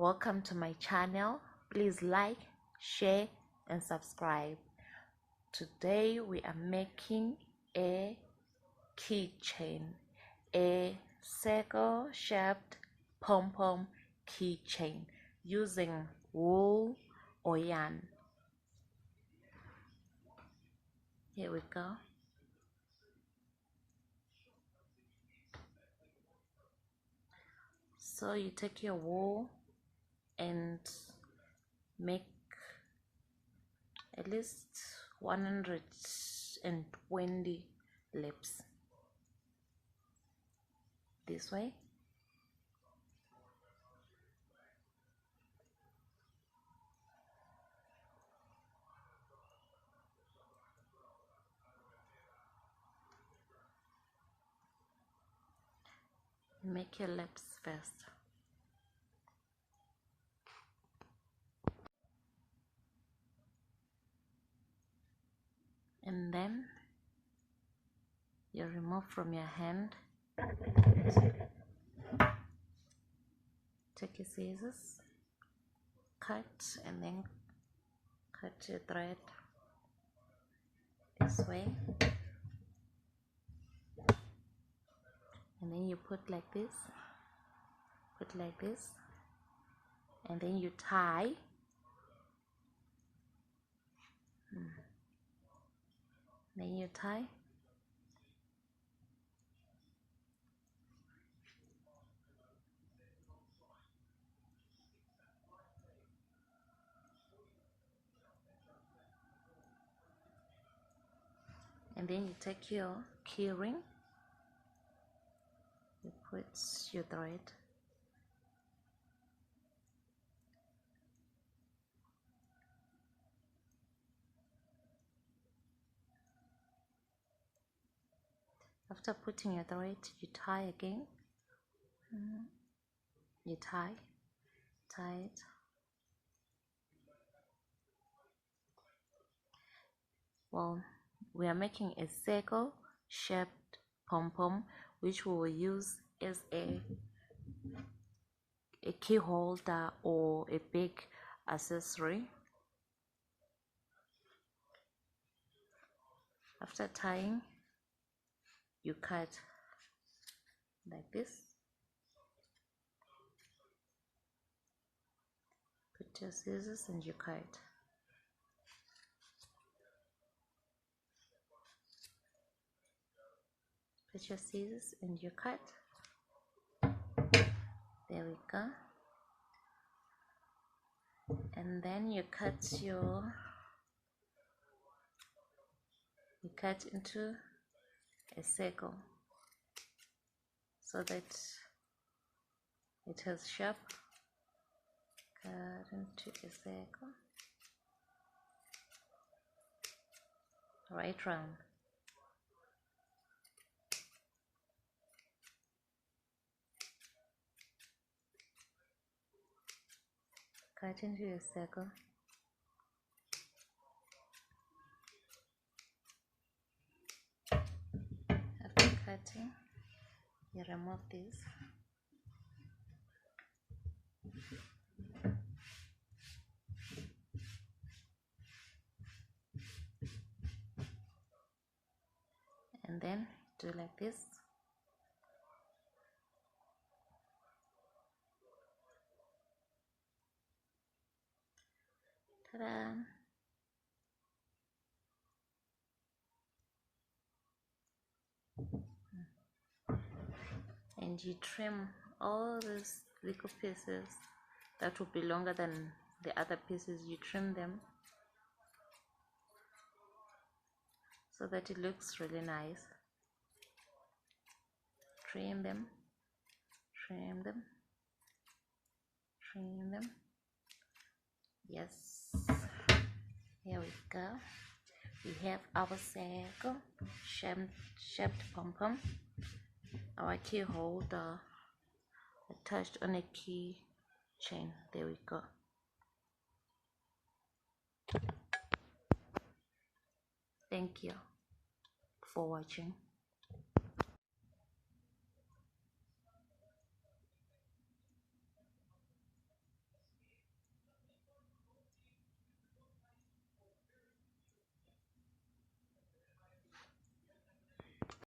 Welcome to my channel. Please like, share and subscribe. Today we are making a keychain, a circle shaped pom-pom keychain using wool or yarn. Here we go. So you take your wool and make at least 120 lips this way. Make your lips first. And then you remove from your hand. Take your scissors, cut, and then cut your thread this way. And then you put like this, and then you tie. Then you tie. And then you take your key ring, you put your thread, after putting your thread you tie again, you tie it. Well, we are making a circle shaped pom-pom which we will use as a key holder or a big accessory. After tying, you cut like this. Put your scissors and you cut. Put your scissors and you cut. There we go. And then you cut into a circle so that it has sharp. Cut into a circle right round. Cut into a circle. After cutting, you remove this. And then do like this. Ta-da! And you trim all these little pieces that will be longer than the other pieces. You trim them so that it looks really nice. Trim them, trim them, trim them. Yes, here we go. We have our circle shaped pom-pom, our key holder attached on a key chain. There we go. Thank you for watching.